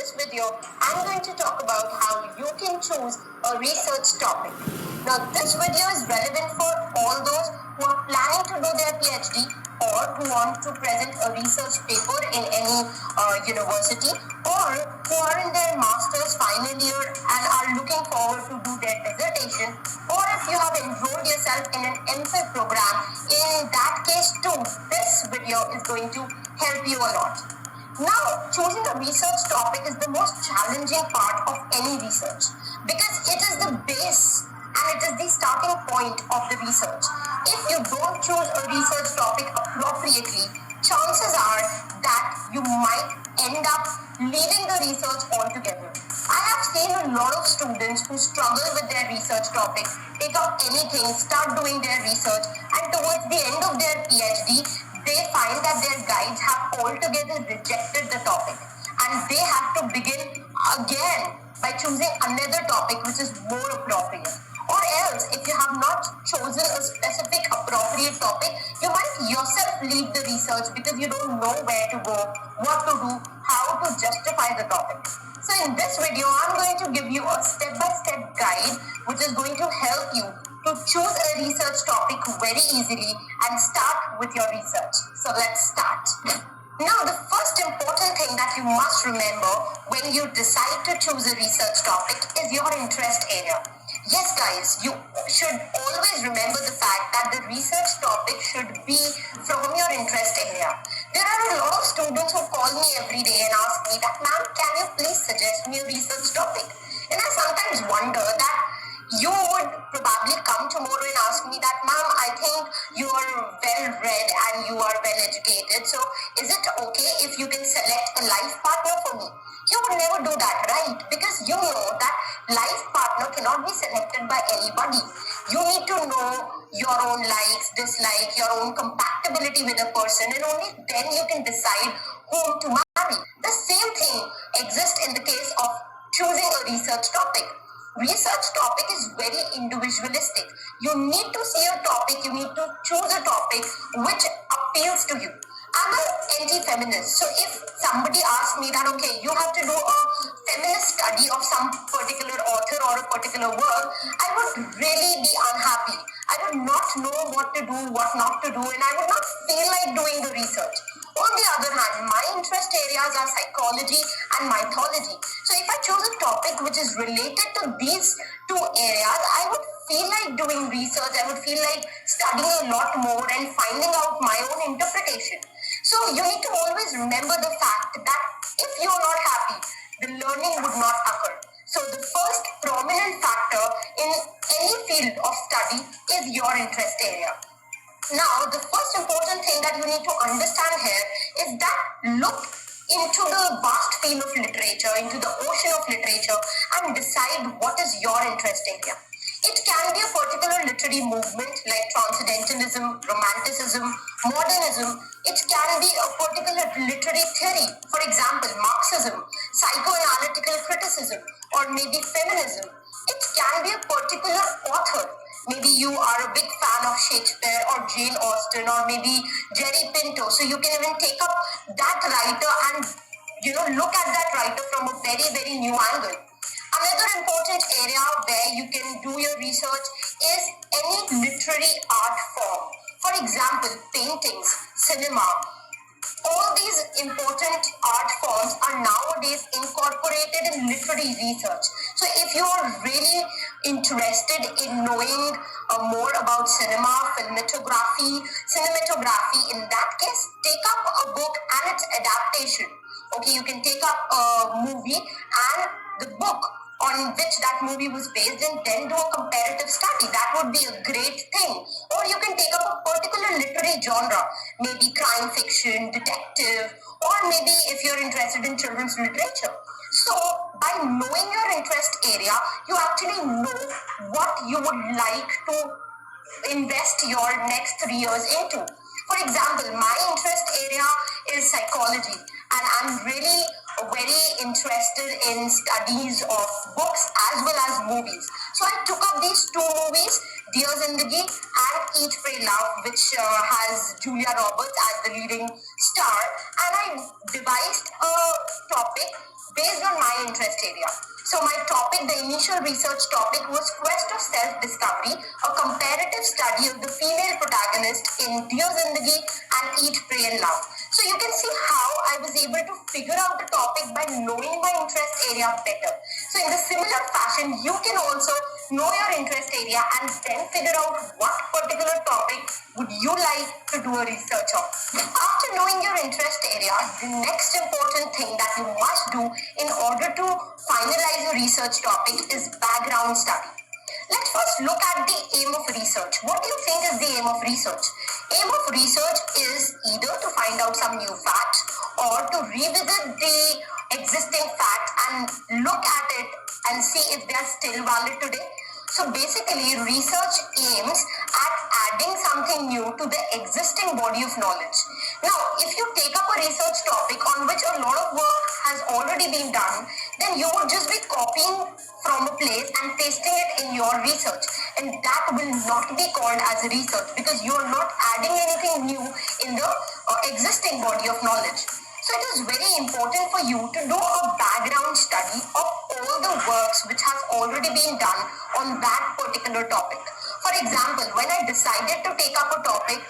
this video, I'm going to talk about how you can choose a research topic. Now, this video is relevant for all those who are planning to do their PhD or who want to present a research paper in any university, or who are in their master's final year and are looking forward to do their dissertation, or if you have enrolled yourself in an M.Phil program. In that case too, this video is going to help you a lot. Now, choosing a research topic is the most challenging part of any research because it is the base and it is the starting point of the research. If you don't choose a research topic appropriately, chances are that you might end up leaving the research altogether. I have seen a lot of students who struggle with their research topic, take up anything, start doing their research, and towards the end of their PhD, they find that their guides have altogether rejected the topic and they have to begin again by choosing another topic which is more appropriate. Or else, if you have not chosen a specific appropriate topic, you might yourself leave the research because you don't know where to go, what to do, how to justify the topic. So in this video, I'm going to give you a step-by-step guide which is going to help you to choose a research topic very easily and start with your research. So let's start. Now, the first important thing that you must remember when you decide to choose a research topic is your interest area. Yes, guys, you should always remember the fact that the research topic should be from your interest area. There are a lot of students who call me every day and ask me that, ma'am, can you please suggest me a research topic? And I sometimes wonder that you would probably come tomorrow and ask me that, ma'am, I think you are well read and you are well educated. So is it okay if you can select a life partner for me? You would never do that, right? Because you know that life partner cannot be selected by anybody. You need to know your own likes, dislikes, your own compatibility with a person, and only then you can decide whom to marry. The same thing exists in the case of choosing a research topic. Research topic is very individualistic. You need to see a topic, you need to choose a topic which appeals to you. I'm an anti-feminist, so if somebody asks me that, okay, you have to do a feminist study of some particular author or a particular work, I would really be unhappy. I would not know what to do, what not to do, and I would not feel like doing the research. On the other hand, my interest areas are psychology and mythology. So if I choose a topic which is related to these two areas, I would feel like doing research, I would feel like studying a lot more and finding out my own interpretation. So you need to always remember the fact that if you are not happy, the learning would not occur. So the first prominent factor in any field of study is your interest area. Now, the first important thing that you need to understand here is that look into the vast field of literature, into the ocean of literature, and decide what is your interest area. It can be a particular literary movement like transcendentalism, romanticism, modernism. It can be a particular literary theory, for example, Marxism, psychoanalytical criticism, or maybe feminism. It can be a particular author. Maybe you are a big fan of Shakespeare or Jane Austen or maybe Jerry Pinto. So you can even take up that writer and look at that writer from a very, very new angle. Another important area where you can do your research is any literary art form. For example, paintings, cinema. All these important art forms are nowadays incorporated in literary research. So if you are really interested in knowing more about cinema, cinematography, in that case, take up a book and its adaptation. Okay, you can take up a movie and the book on which that movie was based and then do a comparative study. That would be a great thing. Or you can take up a particular literary genre, maybe crime fiction, detective, or maybe if you're interested in children's literature. So by knowing your interest area, you actually know what you would like to invest your next 3 years into. For example, my interest area is psychology, and I'm really very interested in studies of books as well as movies. So I took up these two movies, Dear Zindagi and Eat, Pray, Love, which has Julia Roberts as the leading star, and I devised a topic based on my interest area. So my topic, the initial research topic was Quest of Self-Discovery, a comparative study of the female protagonist in Diyo Zindagi and Eat, Pray and Love. So you can see how I was able to figure out the topic by knowing my interest area better. So in the similar fashion, you can also know your interest area and then figure out what particular topic would you like to do a research on. After knowing your interest area, the next important thing that you must do in order to finalize a research topic is background study. Let's first look at the aim of research. What do you think is the aim of research? Aim of research is either to find out some new facts or to revisit the existing fact and look at it and see if they are still valid today. So basically, research aims at adding something new to the existing body of knowledge. Now, if you take up a research topic on which a lot of work has already been done, then you would just be copying from a place and pasting it in your research. And that will not be called as a research because you are not adding anything new in the existing body of knowledge. So it is very important for you to do a background study of all the works which has already been done on that particular topic. For example, when I decided to take up a topic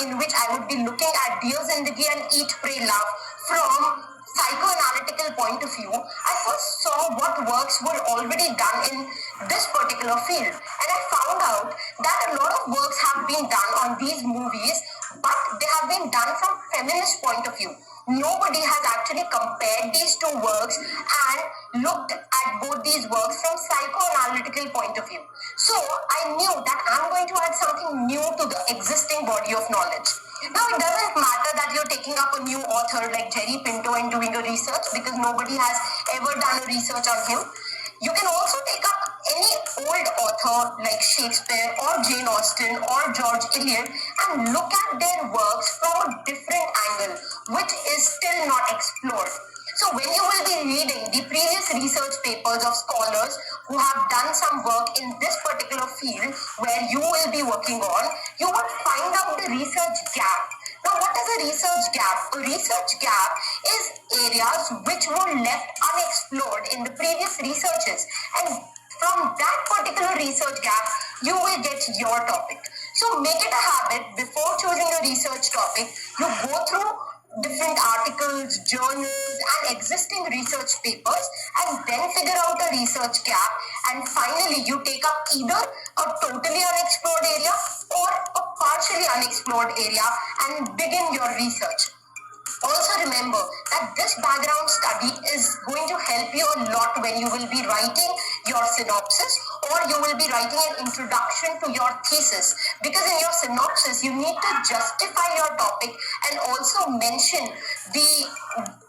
in which I would be looking at Diyo Zindagi and Eat, Pray, Love from psychoanalytical point of view, I first saw what works were already done in this particular field. And I found out that a lot of works have been done on these movies, but they have been done from feminist point of view. Nobody has actually compared these two works and looked at both these works from psychoanalytical point of view. So I knew that I'm going to add something new to the existing body of knowledge. Now it doesn't matter that you're taking up a new author like Jerry Pinto and doing a research because nobody has ever done a research on him. You can also take up any old author like Shakespeare or Jane Austen or George Eliot and look at their works from a different angle, which is still not explored. So when you will be reading the previous research papers of scholars who have done some work in this particular field where you will be working on, you will find out the research gap. Now, what is a research gap? A research gap is areas which were left unexplored in the previous researches. And from that particular research gap, you will get your topic. So make it a habit before choosing a research topic, you go through different articles, journals, and existing research papers, and then figure out a research gap. And finally, you take up either a totally unexplored area or a partially unexplored area and begin your research. Also remember that this background study is going to help you a lot when you will be writing your synopsis or you will be writing an introduction to your thesis, because in your synopsis you need to justify your topic and also mention the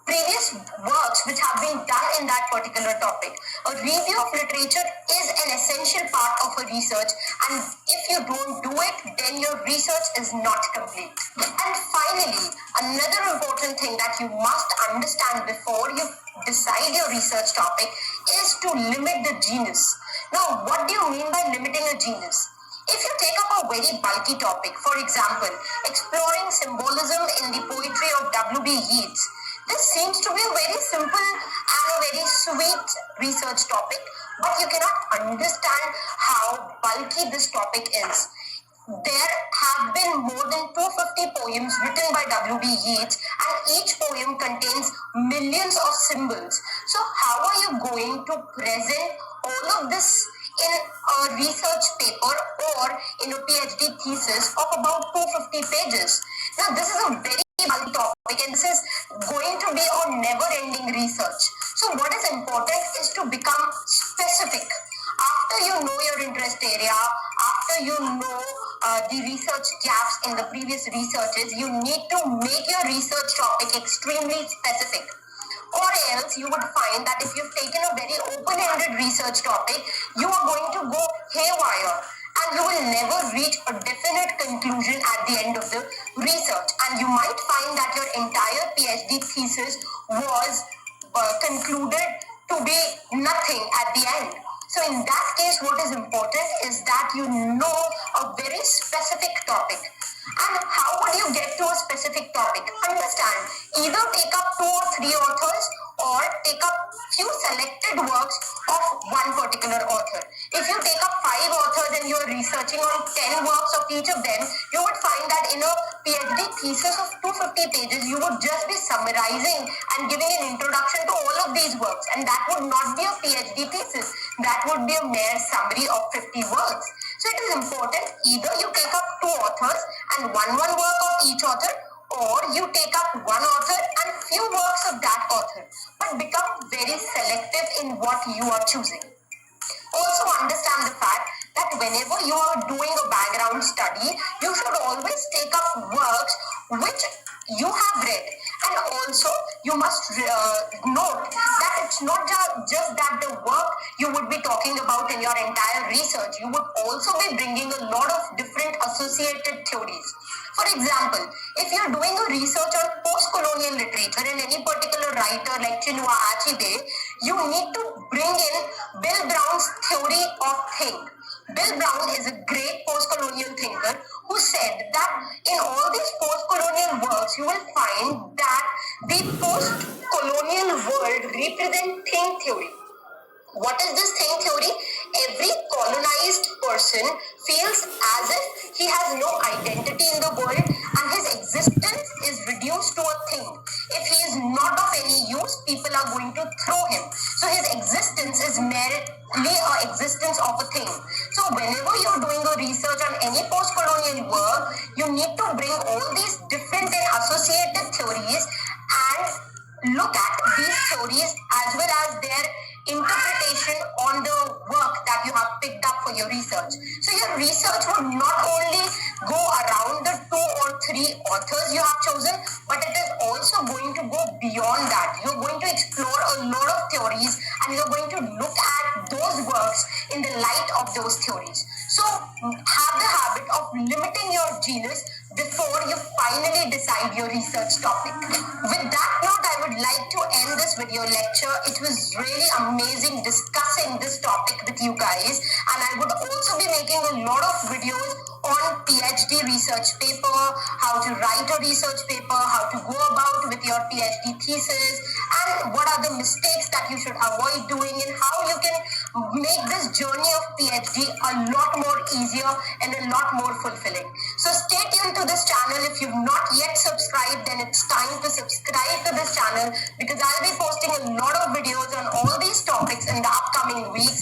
previous works which have been done in that particular topic. A review of literature is an essential part of a research, and if you don't do it, then your research is not complete. And finally, another important thing that you must understand before you decide your research topic is to limit the genus. Now, what do you mean by limiting a genus? If you take up a very bulky topic, for example, exploring symbolism in the poetry of W.B. Yeats, this seems to be a very simple and a very sweet research topic, but you cannot understand how bulky this topic is. There have been more than 250 poems written by W.B. Yeats, and each poem contains millions of symbols. So how are you going to present all of this in a research paper or in a PhD thesis of about 250 pages? Now, this is a very bulky topic, and this is going to be a never-ending research. So what is important is to become specific. After you know your interest area, after you know the research gaps in the previous researches, you need to make your research topic extremely specific. Or else you would find that if you've taken a very open-ended research topic, you are going to go haywire and you will never reach a definite conclusion at the end of the research. And you might find that your entire PhD thesis was concluded to be nothing at the end. So in that case, what is important is that you know a very specific topic. And how would you get to a specific topic? Understand, either take up 2 or 3 authors or take up selected works of one particular author. If you take up 5 authors and you are researching on 10 works of each of them, you would find that in a PhD thesis of 250 pages, you would just be summarizing and giving an introduction to all of these works, and that would not be a PhD thesis. That would be a mere summary of 50 works. So it is important either you take up 2 authors and one work of each author, or you take up one author and few works of that author, but become very selective in what you are choosing. Also understand the fact that whenever you are doing a background study, you should always take up works which you have read. And also you must note that it's not just that the work you would be talking about in your entire research, you would also be bringing a lot of different associated theories. For example, if you're doing a research on post-colonial literature in any particular writer like Chinua Achebe, you need to bring in Bill Brown's theory of think. Bill Brown is a great post-colonial thinker who said that in all these post-colonial works, you will find that the post-colonial world represents think theory. What is this thing theory? Every colonized person feels as if he has no identity in the world and his existence is reduced to a thing. If he is not of any use, people are going to throw him. So his existence is merely an existence of a thing. So whenever you're doing a research on any post-colonial work, you need to bring all these different and associated theories and look at these theories as well as their interpretation on the work that you have picked up for your research. So your research would not only go around the 2 or 3 authors you have chosen, but it is also going to go beyond that. You're going to explore a lot of theories and you're going to look at those works in the light of those theories. So have the habit of limiting your genus before you finally decide your research topic. With that note, I would like to end this video lecture. It was really amazing discussing this topic with you guys, and I would also be making a lot of videos on PhD research paper, how to write a research paper, how to go about with your PhD thesis, and what are the mistakes that you should avoid doing, and how you can make this journey of PhD a lot more easier and a lot more fulfilling. So stay tuned to this channel. If you've not yet subscribed, then it's time to subscribe to this channel, because I'll be posting a lot of videos on all these topics in the upcoming weeks.